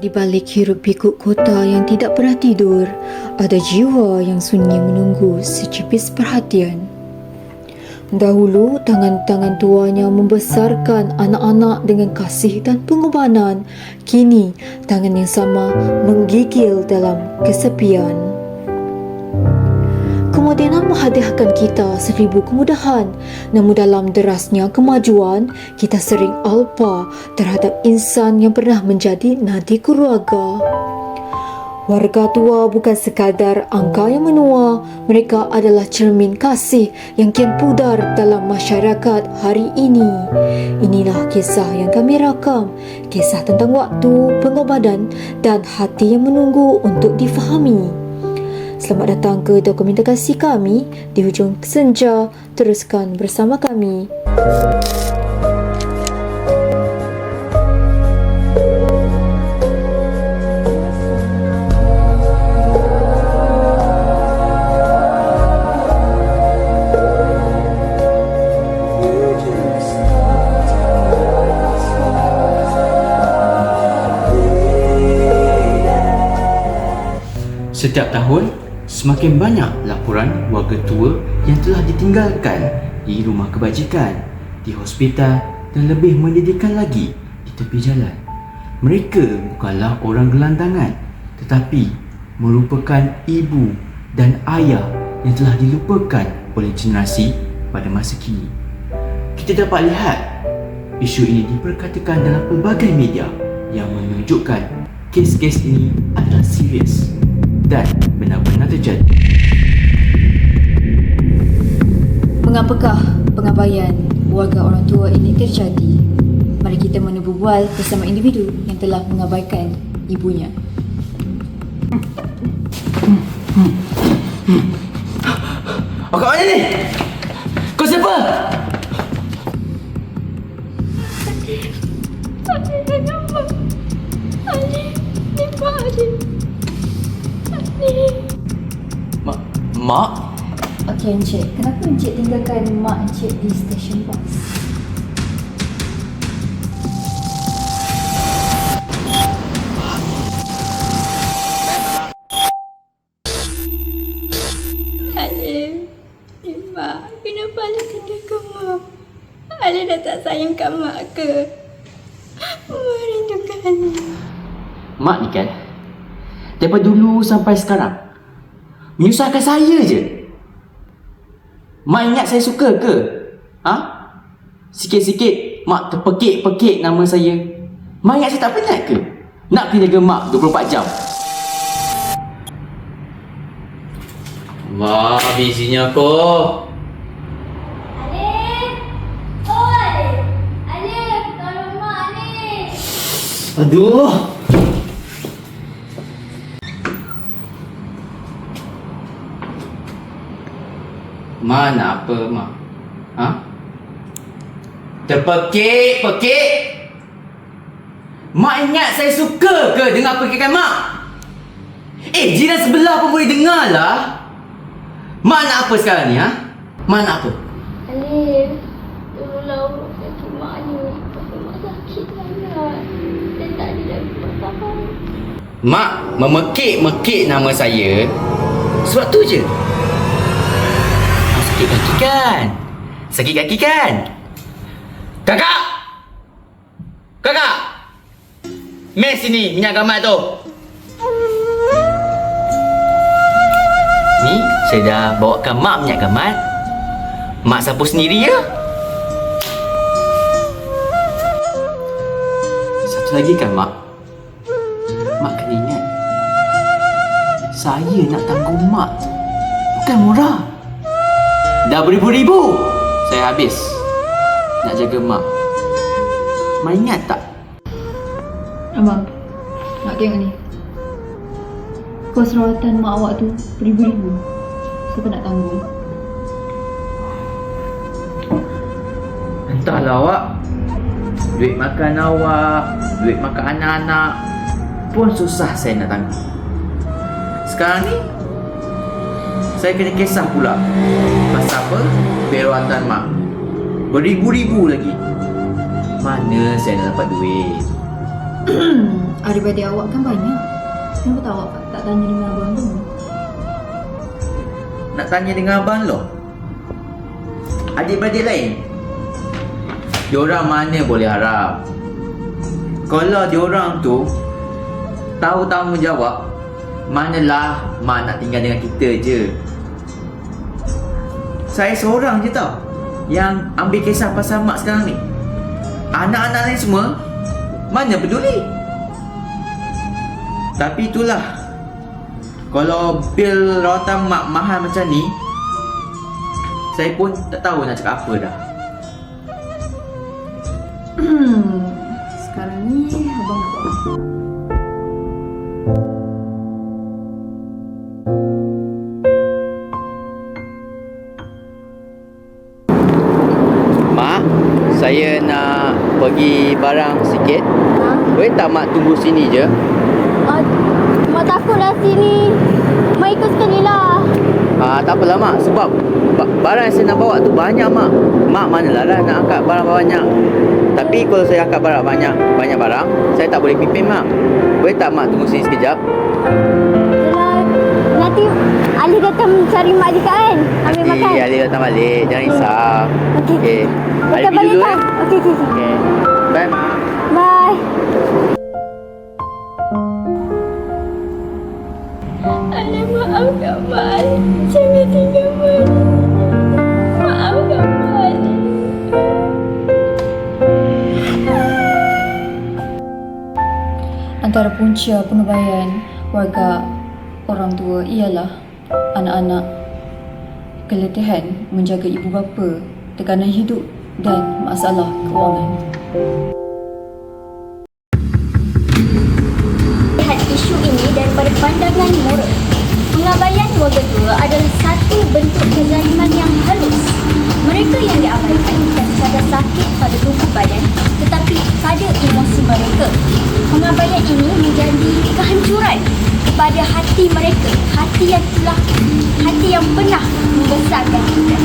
Di balik hiruk pikuk kota yang tidak pernah tidur, ada jiwa yang sunyi menunggu secipis perhatian. Dahulu, tangan-tangan tuanya membesarkan anak-anak dengan kasih dan pengorbanan. Kini, tangan yang sama menggigil dalam kesepian. Kemodenan menghadiahkan kita 1000 kemudahan, namun dalam derasnya kemajuan, kita sering alpa terhadap insan yang pernah menjadi nadi keluarga. Warga tua bukan sekadar angka yang menua, mereka adalah cermin kasih yang kian pudar dalam masyarakat hari ini. Inilah kisah yang kami rakam, kisah tentang waktu, pengorbanan dan hati yang menunggu untuk difahami. Selamat datang ke dokumentasi kami di hujung senja. Teruskan bersama kami. Setiap tahun, semakin banyak laporan warga tua yang telah ditinggalkan di rumah kebajikan, di hospital dan lebih menyedihkan lagi di tepi jalan. Mereka bukanlah orang gelandangan, tetapi merupakan ibu dan ayah yang telah dilupakan oleh generasi pada masa kini. Kita dapat lihat isu ini diperkatakan dalam pelbagai media yang menunjukkan kes-kes ini adalah serius dan benar-benar terjadi. Mengapakah pengabaian warga orang tua ini terjadi? Mari kita berbual bersama individu yang telah mengabaikan ibunya. Oh, kat mana ni? Kau siapa? Mak? Okey Encik, kenapa Encik tinggalkan mak Encik di stesen bas? Alif, Mak, kenapa Alif tinggalkan Mak? Alif dah tak sayangkan Mak ke? Mak rindukan. Mak ni kan, daripada dulu sampai sekarang menyusahkan saya je. Mak ingat saya suka ke? Ha? Sikit-sikit mak terpekik-pekik nama saya. Mak ingat saya tak penat ke? Nak kena jaga mak 24 jam. Wah, busynya kau. Alif! Oh Alif! Alif, tolong Mak Alif! Aduh. Mana apa, Mak? Ha? Terpekik-pekik? Mak ingat saya suka ke dengar pekikan Mak? Jiran sebelah pun boleh dengar lah. Mak nak apa sekarang ni, ha? Mak nak apa? Alif, tolonglah urut kaki Mak ni. Kaki Mak sakit sangat. Dan tak ada lagi Mak tahan. Mak memekik-mekik nama saya sebab tu je. Sakit kaki kan? Sakit kaki kan? Kakak! Kakak! Mes sini minyak gamat tu. Ni saya dah bawakan mak minyak gamat. Mak sapu sendiri ya. Satu lagi kan mak. Mak kena ingat, saya nak tanggung mak bukan murah. Dah beribu-ribu saya habis nak jaga mak. Mak ingat tak? Abang, nak tengok ni. Kos rawatan mak awak tu beribu-ribu. Siapa nak tanggung? Entahlah awak. Duit makan awak, duit makan anak-anak pun susah saya nak tanggung. Sekarang ni saya kena kisah pula. Pasal apa? Bil rawatan mak beribu-ribu lagi. Mana saya nak dapat duit? Adik-adik awak kan banyak. Kenapa tak awak tak tanya dengan abang tu? Nak tanya dengan abang lo? Adik-beradik lain? Diorang mana boleh harap? Kalau diorang tu tahu tanggungjawab, manalah mak nak tinggal dengan kita je. Saya seorang je tau yang ambil kisah pasal mak sekarang ni. Anak-anak lain semua mana peduli. Tapi itulah, kalau bil rawatan mak mahal macam ni, saya pun tak tahu nak cakap apa dah. Sekarang ni abang nak buat apa? Mak, saya nak pergi barang sikit. Boleh tak mak tunggu sini je? Mak takutlah sini. Mak ikut sekali lah. Tak apalah mak, sebab barang yang saya nak bawa tu banyak mak. Mak manalah lah nak angkat barang banyak. Tapi kalau saya angkat barang banyak barang, saya tak boleh pimpin mak. Boleh tak mak tunggu sini sekejap? Yalah, nanti Ali datang mencari mak juga kan? Ambil makan. Nanti Ali datang balik, jangan risau. Okey. Ali Datang pergi balik dulu kan? Okey. Okay. Bye mak. Bye. Ali, maafkan Mak. Jangan tinggal Mak. Maafkan Mak. Antara punca penubaian warga orang tua ialah anak-anak keletihan menjaga ibu bapa, tekanan hidup dan masalah kewangan. Lihat isu ini daripada pandangan moral. Pengabaian warga tua adalah satu bentuk kezaliman yang halus. Mereka yang diabaikan bukan sekadar sakit pada tubuh badan, tetapi pada emosi mereka. Pengabaian ini menjadi kehancuran kepada hati mereka, hati yang pernah membesarkan kita.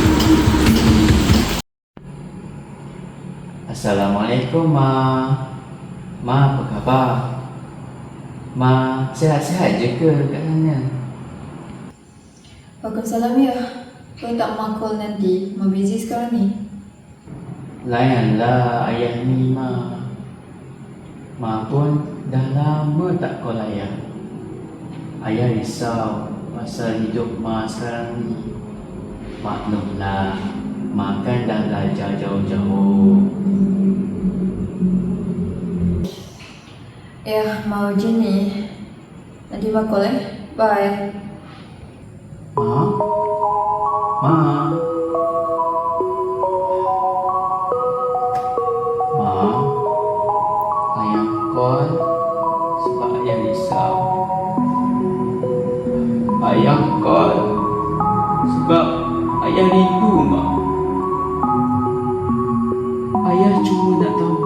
Assalamualaikum mak. Mak apa khabar? Mak sihat-sihat je ke kat sana? Waalaikumsalam ya. Boleh tak mak call nanti? Mak busy sekarang ni. Layanlah ayah ni mak. Mak pun dah lama tak call ayah. Ayah risau pasal hidup mak sekarang ni. Maklumlah, mak kan dah belajar jauh-jauh. Ya, mau urgent ni. Nanti mak call Bye. Mak? Mak? Mak? Ayah call sebab ayah risau. Ayah call sebab ayah rindu mak. Ayah cuma nak tahu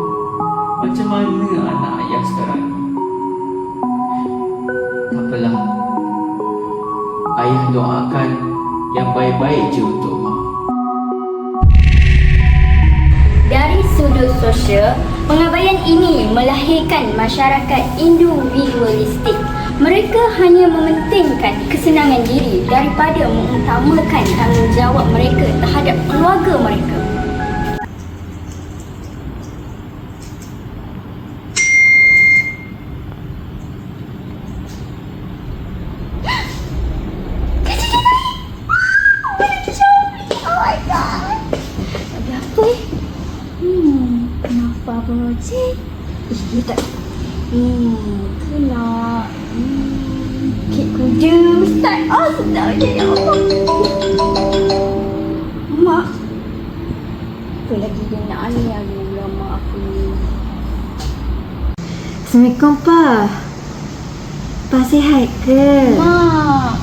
macam mana anak ayah sekarang ni. Tak apalah. Ayah doakan yang baik-baik je untuk mak. Dari sudut sosial, pengabaian ini melahirkan masyarakat individualistik. Mereka hanya mementingkan kesenangan diri daripada mengutamakan tanggungjawab mereka terhadap keluarga mereka. Kenapa projek? Dia tak kena kek kerja Ustaz. Sedap je ya Allah. Mak, apa lagi dia nak ni? Aduh, mak aku ni. Assalamualaikum Pa. Pa sihat ke? Mak,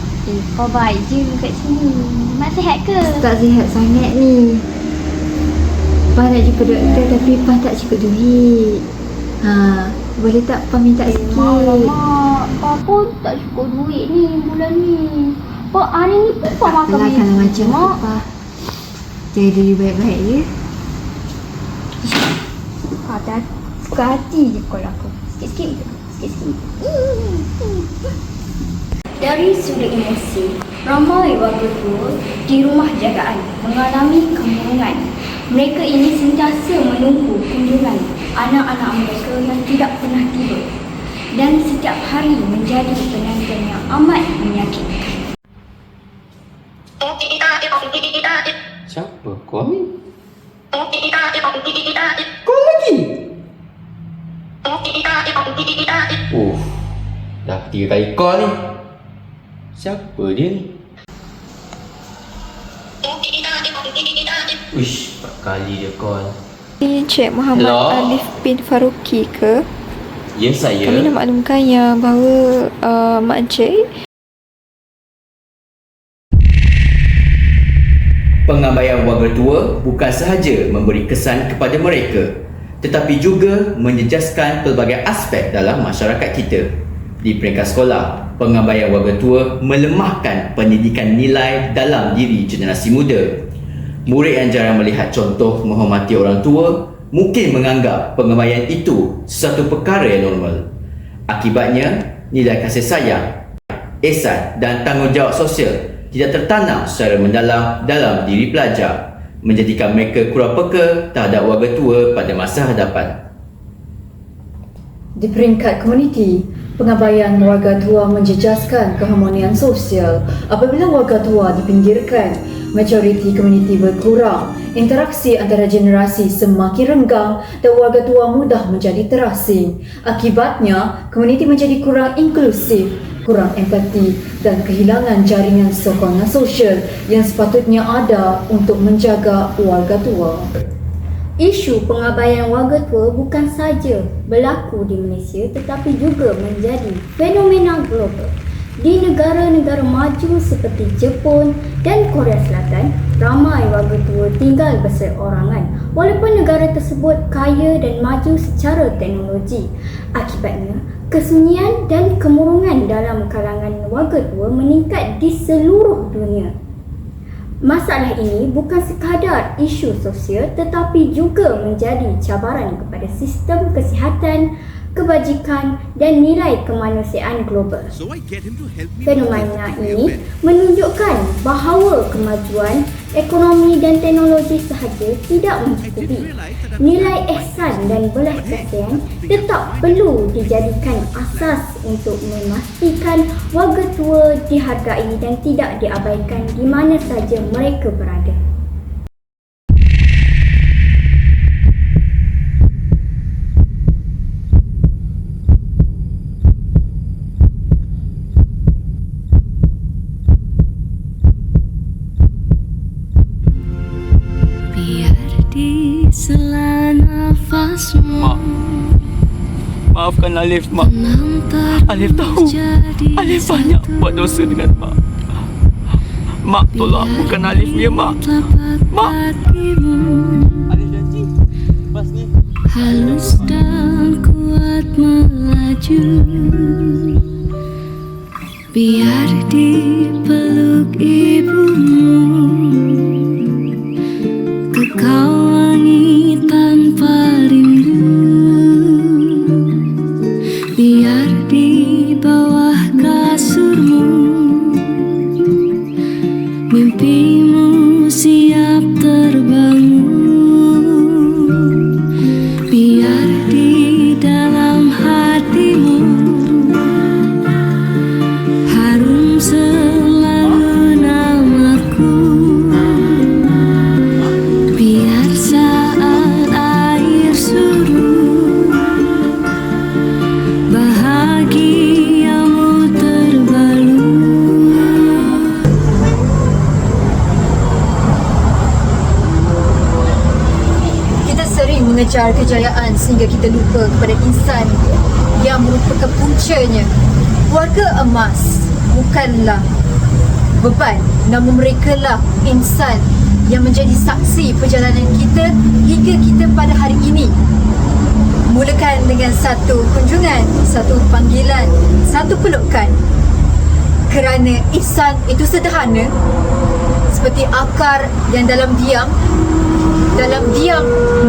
kau baik je kat sini. Mak sihat ke? Tak sihat sangat ni. Pa nak jumpa doktor tapi Pa tak cukup duit. Boleh tak Pa minta sikit? Mak, Pa pun tak cukup duit ni bulan ni. Pa hari ni pun Pa makan Apalah kalau macam tu Mak. Pa. Jaga diri baik-baik ya. Buka hati je call aku. Sikit-sikit. Sikit-sikit. Dari sudut emosi, ramai warga tua di rumah jagaan mengalami kemurungan. Mereka ini sentiasa menunggu kunjungan anak-anak mereka yang tidak pernah tiba dan setiap hari menjadi penantian yang amat menyakitkan. Siapa kau ni? Kau lagi? Oh, dah 3 kali call ni. Siapa dia ni? Uish, 4 kali dia call. Ini Encik Muhammad Hello? Alif bin Faruqi ke? Ya, saya. Kami nak maklumkannya bahawa Mak Encik Pengabaian warga tua bukan sahaja memberi kesan kepada mereka, tetapi juga menjejaskan pelbagai aspek dalam masyarakat kita. Di peringkat sekolah, pengabaian warga tua melemahkan pendidikan nilai dalam diri generasi muda. Murid yang jarang melihat contoh menghormati orang tua mungkin menganggap pengabaian itu sesuatu perkara yang normal. Akibatnya, nilai kasih sayang, ihsan dan tanggungjawab sosial tidak tertanam secara mendalam dalam diri pelajar, menjadikan mereka kurang peka terhadap warga tua pada masa hadapan. Di peringkat komuniti, pengabaian warga tua menjejaskan keharmonian sosial. Apabila warga tua dipinggirkan, majoriti komuniti berkurang, interaksi antara generasi semakin renggang dan warga tua mudah menjadi terasing. Akibatnya, komuniti menjadi kurang inklusif, kurang empati dan kehilangan jaringan sokongan sosial yang sepatutnya ada untuk menjaga warga tua. Isu pengabaian warga tua bukan sahaja berlaku di Malaysia tetapi juga menjadi fenomena global. Di negara-negara maju seperti Jepun dan Korea Selatan, ramai warga tua tinggal berseorangan walaupun negara tersebut kaya dan maju secara teknologi. Akibatnya, kesunyian dan kemurungan dalam kalangan warga tua meningkat di seluruh dunia. Masalah ini bukan sekadar isu sosial tetapi juga menjadi cabaran kepada sistem kesihatan, kebajikan dan nilai kemanusiaan global. Fenomena ini menunjukkan bahawa kemajuan ekonomi dan teknologi sahaja tidak mencukupi. Nilai ihsan dan belas kasihan tetap perlu dijadikan asas untuk memastikan warga tua dihargai dan tidak diabaikan di mana saja mereka berada. Mak, maafkan Alif, Mak. Alif tahu Alif banyak buat dosa dengan Mak. Mak, tolong ampunkan Alif ya, Mak. Mak. Alif janji lepas ni halus dan kuat melaju, biar dipeluk ibumu, kekau wangi tanpa rindu, biar di bawah kasurmu mimpimu siap terbangun, biar di dalam hatimu harum selalu namaku, biar saat air surut bahagiamu terbalut. Kita sering mengejar kejayaan sehingga kita lupa kepada insan yang merupakan puncanya. Warga emas bukanlah beban, namun merekalah insan yang menjadi saksi perjalanan kita hingga kita pada hari ini. Mulakan dengan satu kunjungan, satu panggilan, satu pelukan. Kerana ihsan itu sederhana, seperti akar yang dalam diam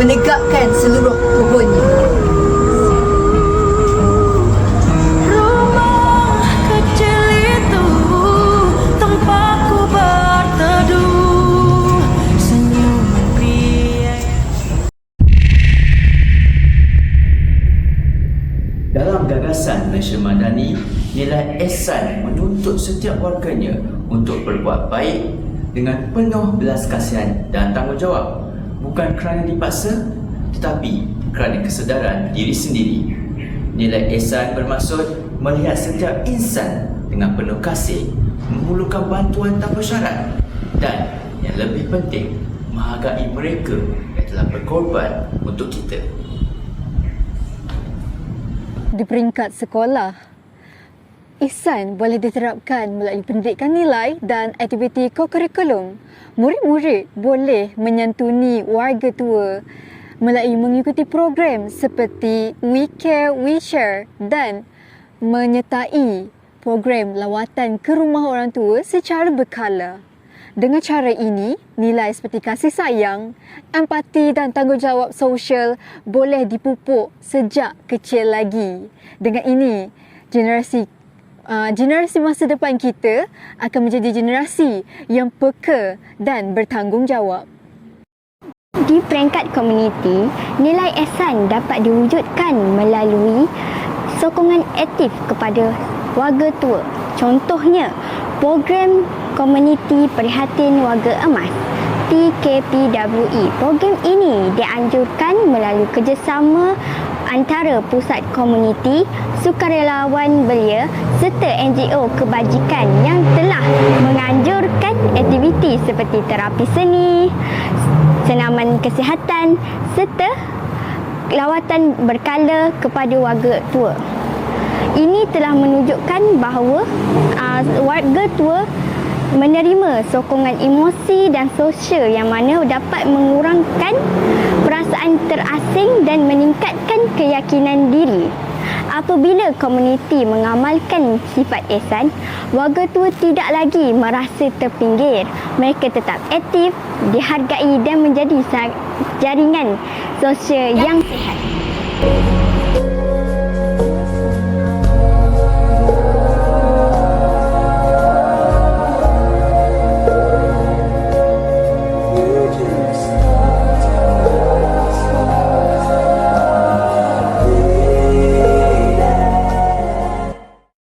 menegakkan seluruh pohonnya. Madani, nilai ihsan menuntut setiap warganya untuk berbuat baik dengan penuh belas kasihan dan tanggungjawab, bukan kerana dipaksa tetapi kerana kesedaran diri sendiri. Nilai ihsan bermaksud melihat setiap insan dengan penuh kasih, memerlukan bantuan tanpa syarat, dan yang lebih penting, menghargai mereka yang telah berkorban untuk kita. Di peringkat sekolah, ihsan boleh diterapkan melalui pendidikan nilai dan aktiviti kokurikulum. Murid-murid boleh menyantuni warga tua melalui mengikuti program seperti We Care, We Share dan menyertai program lawatan ke rumah orang tua secara berkala. Dengan cara ini, nilai seperti kasih sayang, empati dan tanggungjawab sosial boleh dipupuk sejak kecil lagi. Dengan ini, generasi masa depan kita akan menjadi generasi yang peka dan bertanggungjawab. Di peringkat komuniti, nilai ihsan dapat diwujudkan melalui sokongan aktif kepada warga tua. Contohnya, program Komuniti Prihatin Warga Emas TKPWE. Program ini dianjurkan melalui kerjasama antara pusat komuniti, sukarelawan belia serta NGO kebajikan yang telah menganjurkan aktiviti seperti terapi seni, senaman kesihatan serta lawatan berkala kepada warga tua. Ini telah menunjukkan bahawa warga tua menerima sokongan emosi dan sosial yang mana dapat mengurangkan perasaan terasing dan meningkatkan keyakinan diri. Apabila komuniti mengamalkan sifat ihsan, warga tua tidak lagi merasa terpinggir. Mereka tetap aktif, dihargai dan menjadi jaringan sosial yang sihat.